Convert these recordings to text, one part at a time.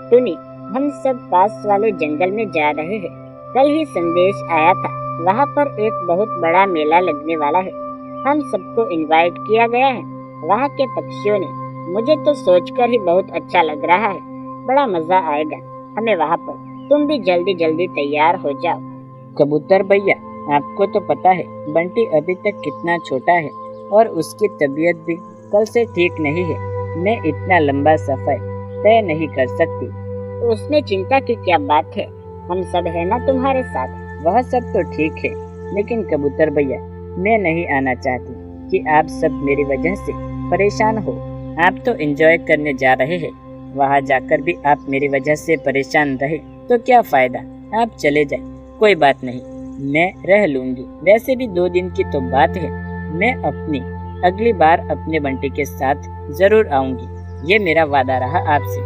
टुनी, हम सब पास वाले जंगल में जा रहे हैं। कल ही संदेश आया था, वहाँ पर एक बहुत बड़ा मेला लगने वाला है। हम सबको इनवाइट किया गया है, वहाँ के पक्षियों ने। मुझे तो सोचकर ही बहुत अच्छा लग रहा है। बड़ा मजा आएगा हमें वहाँ पर। तुम भी जल्दी जल्दी तैयार हो जाओ। कबूतर भैया, आपको तो पता है बंटी अभी तक कितना छोटा है और उसकी तबीयत भी कल से ठीक नहीं है। मैं इतना लंबा सफर तय नहीं कर सकती। तो उसमें चिंता की क्या बात है, हम सब है ना तुम्हारे साथ। वह सब तो ठीक है, लेकिन कबूतर भैया, मैं नहीं आना चाहती कि आप सब मेरी वजह से परेशान हो। आप तो एंजॉय करने जा रहे हैं, वहाँ जाकर भी आप मेरी वजह से परेशान रहे तो क्या फायदा। आप चले जाए, कोई बात नहीं, मैं रह लूंगी। वैसे भी 2 दिन की तो बात है। मैं अपनी अगली बार अपने बंटी के साथ जरूर आऊंगी, ये मेरा वादा रहा आपसे।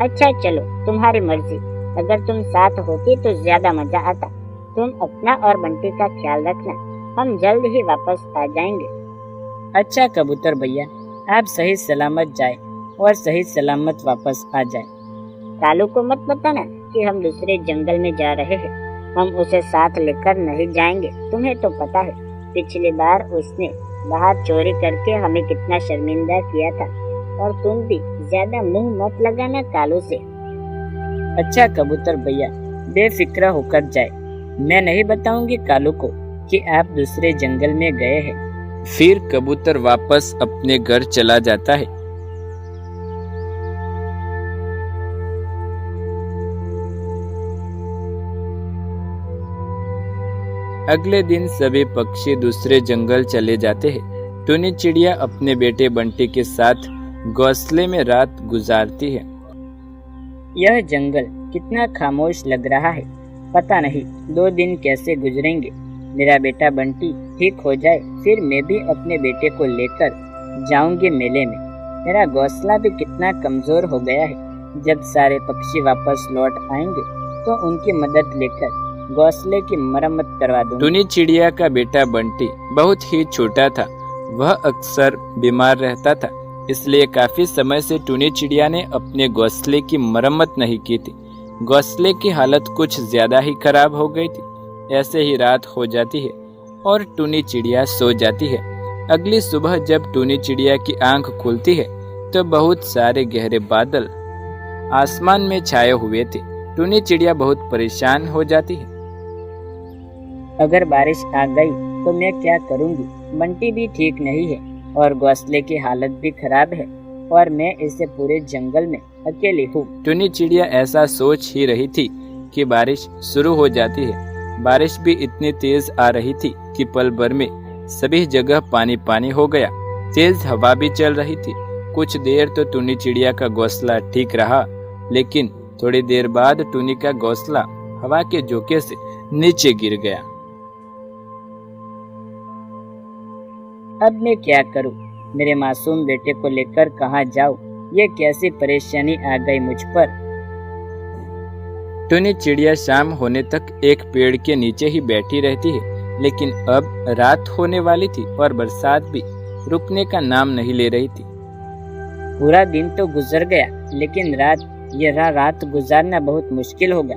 अच्छा चलो, तुम्हारी मर्जी। अगर तुम साथ होती तो ज्यादा मजा आता। तुम अपना और बंटी का ख्याल रखना, हम जल्द ही वापस आ जाएंगे। अच्छा कबूतर भैया, आप सही सलामत जाए और सही सलामत वापस आ जाए। कालू को मत बताना कि हम दूसरे जंगल में जा रहे हैं। हम उसे साथ लेकर नहीं जाएंगे। तुम्हें तो पता है पिछली बार उसने बाहर चोरी करके हमें कितना शर्मिंदा किया था। और तुम भी ज्यादा मुंह मत लगाना कालू से। अच्छा कबूतर भैया, बेफिक्र होकर जाए। मैं नहीं बताऊंगी कालू को कि आप दूसरे जंगल में गए हैं। फिर कबूतर वापस अपने घर चला जाता है। अगले दिन सभी पक्षी दूसरे जंगल चले जाते हैं। टुनी चिड़िया अपने बेटे बंटी के साथ घोंसले में रात गुजारती है। यह जंगल कितना खामोश लग रहा है। पता नहीं 2 दिन कैसे गुजरेंगे। मेरा बेटा बंटी ठीक हो जाए, फिर मैं भी अपने बेटे को लेकर जाऊंगी मेले में। मेरा घोंसला भी कितना कमजोर हो गया है। जब सारे पक्षी वापस लौट आएंगे तो उनकी मदद लेकर घोंसले की मरम्मत करवा दूंगी। टुनी चिड़िया का बेटा बंटी बहुत ही छोटा था। वह अक्सर बीमार रहता था, इसलिए काफी समय से टुनी चिड़िया ने अपने घोंसले की मरम्मत नहीं की थी। घोंसले की हालत कुछ ज्यादा ही खराब हो गई थी। ऐसे ही रात हो जाती है और टुनी चिड़िया सो जाती है। अगली सुबह जब टुनी चिड़िया की आंख खुलती है तो बहुत सारे गहरे बादल आसमान में छाए हुए थे। टुनी चिड़िया बहुत परेशान हो जाती है। अगर बारिश आ गई तो मैं क्या करूंगी। बंटी भी ठीक नहीं है और घोंसले की हालत भी खराब है और मैं इसे पूरे जंगल में अकेली हूँ। टुनी चिड़िया ऐसा सोच ही रही थी कि बारिश शुरू हो जाती है। बारिश भी इतनी तेज आ रही थी कि पल भर में सभी जगह पानी पानी हो गया। तेज हवा भी चल रही थी। कुछ देर तो टुनी चिड़िया का घोंसला ठीक रहा, लेकिन थोड़ी देर बाद टुनी का घोंसला हवा के झोंके से नीचे गिर गया। अब मैं क्या करूं? मेरे मासूम बेटे को लेकर कहां जाऊं? ये कैसी परेशानी आ गई मुझ पर। टुनी चिड़िया शाम होने तक एक पेड़ के नीचे ही बैठी रहती है, लेकिन अब रात होने वाली थी और बरसात भी रुकने का नाम नहीं ले रही थी। पूरा दिन तो गुजर गया, लेकिन रात गुजारना बहुत मुश्किल होगा।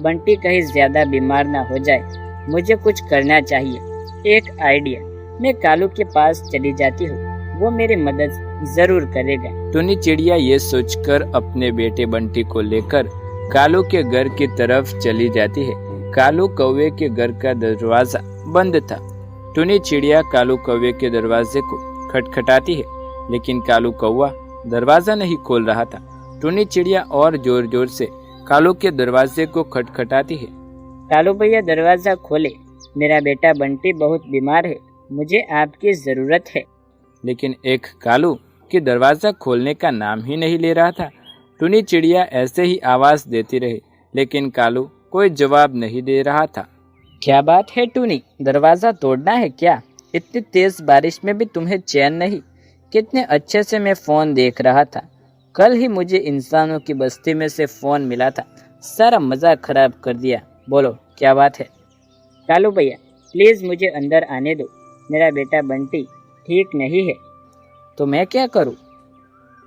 बंटी कहीं ज्यादा बीमार ना हो जाए। मुझे कुछ करना चाहिए। एक आइडिया, मैं कालू के पास चली जाती हूँ, वो मेरी मदद जरूर करेगा। टुनी चिड़िया ये सोचकर अपने बेटे बंटी को लेकर कालू के घर की तरफ चली जाती है। कालू कौवे के घर का दरवाजा बंद था। टुनी चिड़िया कालू कौवे के दरवाजे को खटखटाती है, लेकिन कालू कौवा दरवाजा नहीं खोल रहा था। टुनी चिड़िया और जोर जोर से कालू के दरवाजे को खटखटाती है। कालू भैया, दरवाजा खोले, मेरा बेटा बंटी बहुत बीमार है, मुझे आपकी जरूरत है। लेकिन एक कालू कि दरवाजा खोलने का नाम ही नहीं ले रहा था। टुनी चिड़िया ऐसे ही आवाज देती रही, लेकिन कालू कोई जवाब नहीं दे रहा था। क्या बात है टुनी, दरवाजा तोड़ना है क्या? इतनी तेज बारिश में भी तुम्हें चैन नहीं? कितने अच्छे से मैं फोन देख रहा था। कल ही मुझे इंसानों की बस्ती में से फोन मिला था, सारा मजा खराब कर दिया। बोलो क्या बात है? कालू भैया, प्लीज मुझे अंदर आने दो। मेरा बेटा बंटी ठीक नहीं है। तो मैं क्या करूं?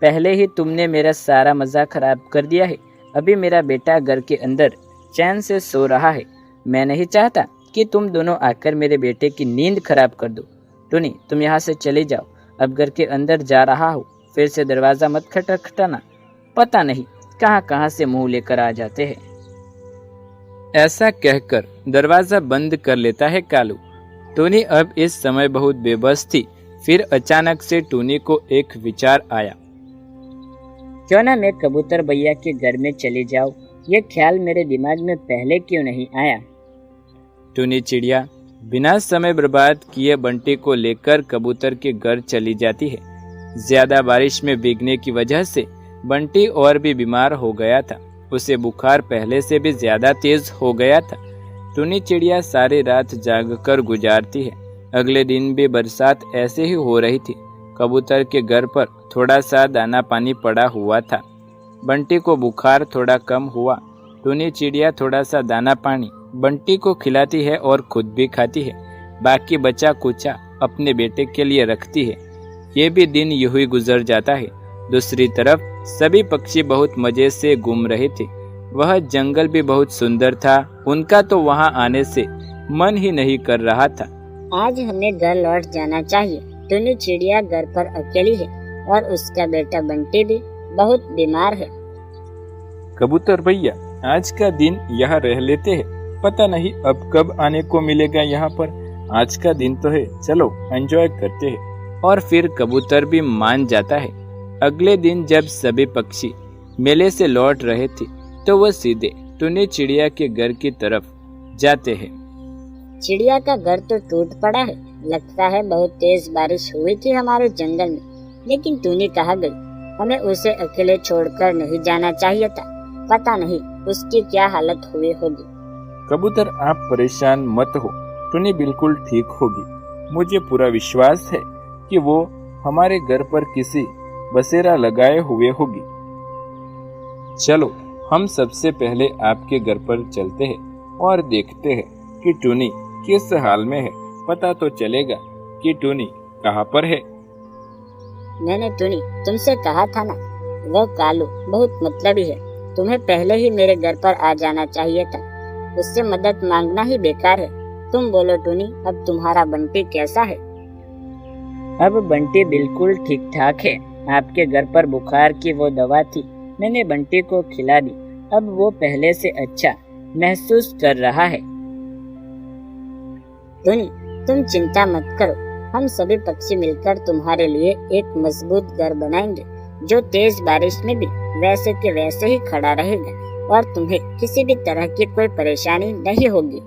पहले ही तुमने मेरा सारा मजा खराब कर दिया है, अभी मेरा बेटा घर के अंदर चैन से सो रहा है। मैं नहीं चाहता कि तुम दोनों आकर मेरे बेटे की नींद खराब कर दो। टुनी, तुम यहाँ से चले जाओ। अब घर के अंदर जा रहा हूँ, फिर से दरवाजा मत खटखटाना। पता नहीं कहाँ कहाँ से मुंह लेकर आ जाते हैं। ऐसा कहकर दरवाजा बंद कर लेता है कालू। टूनी अब इस समय बहुत बेबस थी। फिर अचानक से टूनी को एक विचार आया। क्यों ना मैं कबूतर भैया के घर में चली जाऊं? ये ख्याल मेरे दिमाग में पहले क्यों नहीं आया? टूनी चिड़िया बिना समय बर्बाद किए बंटी को लेकर कबूतर के घर चली जाती है। ज्यादा बारिश में भीगने की वजह से बंटी और भी बीमार हो गया था। उसे बुखार पहले से भी ज्यादा तेज हो गया था। टूनी चिड़िया सारी रात जागकर गुजारती है। अगले दिन भी बरसात ऐसे ही हो रही थी। कबूतर के घर पर थोड़ा सा दाना पानी पड़ा हुआ था। बंटी को बुखार थोड़ा कम हुआ। टूनी चिड़िया थोड़ा सा दाना पानी बंटी को खिलाती है और खुद भी खाती है। बाकी बचा कुचा अपने बेटे के लिए रखती है। ये भी दिन यूं ही गुजर जाता है। दूसरी तरफ सभी पक्षी बहुत मजे से घूम रहे थे। वह जंगल भी बहुत सुंदर था। उनका तो वहां आने से मन ही नहीं कर रहा था। आज हमें घर लौट जाना चाहिए। टुनी चिड़िया घर पर अकेली है और उसका बेटा बंटी भी बहुत बीमार है। कबूतर भैया, आज का दिन यहाँ रह लेते हैं। पता नहीं अब कब आने को मिलेगा यहाँ पर। आज का दिन तो है, चलो एंजॉय करते हैं। और फिर कबूतर भी मान जाता है। अगले दिन जब सभी पक्षी मेले से लौट रहे थे तो वह सीधे टुनी चिड़िया के घर की तरफ जाते हैं। चिड़िया का घर तो टूट पड़ा है। लगता है बहुत तेज बारिश हुई थी हमारे जंगल में, लेकिन टुनी कहाँ गई? हमें उसे अकेले छोड़कर नहीं जाना चाहिए था। पता नहीं उसकी क्या हालत हुई होगी। कबूतर, आप परेशान मत हो। टुनी बिल्कुल ठीक होगी। मुझे पूरा विश्वास है कि वो हमारे घर पर किसी बसेरा लगाए हुए होगी। चलो हम सबसे पहले आपके घर पर चलते हैं और देखते हैं कि टुनी किस हाल में है। पता तो चलेगा कि टुनी कहाँ पर है। मैंने टुनी तुमसे कहा था ना, वो कालू बहुत मतलबी है। तुम्हें पहले ही मेरे घर पर आ जाना चाहिए था। उससे मदद मांगना ही बेकार है। तुम बोलो टुनी, अब तुम्हारा बंटी कैसा है? अब बंटी बिल्कुल ठीक ठाक है। आपके घर पर बुखार की वो दवा थी, मैंने बंटी को खिला दी। अब वो पहले से अच्छा महसूस कर रहा है। टुनी, तुम चिंता मत करो। हम सभी पक्षी मिलकर तुम्हारे लिए एक मजबूत घर बनाएंगे, जो तेज बारिश में भी वैसे के वैसे ही खड़ा रहेगा और तुम्हें किसी भी तरह की कोई परेशानी नहीं होगी।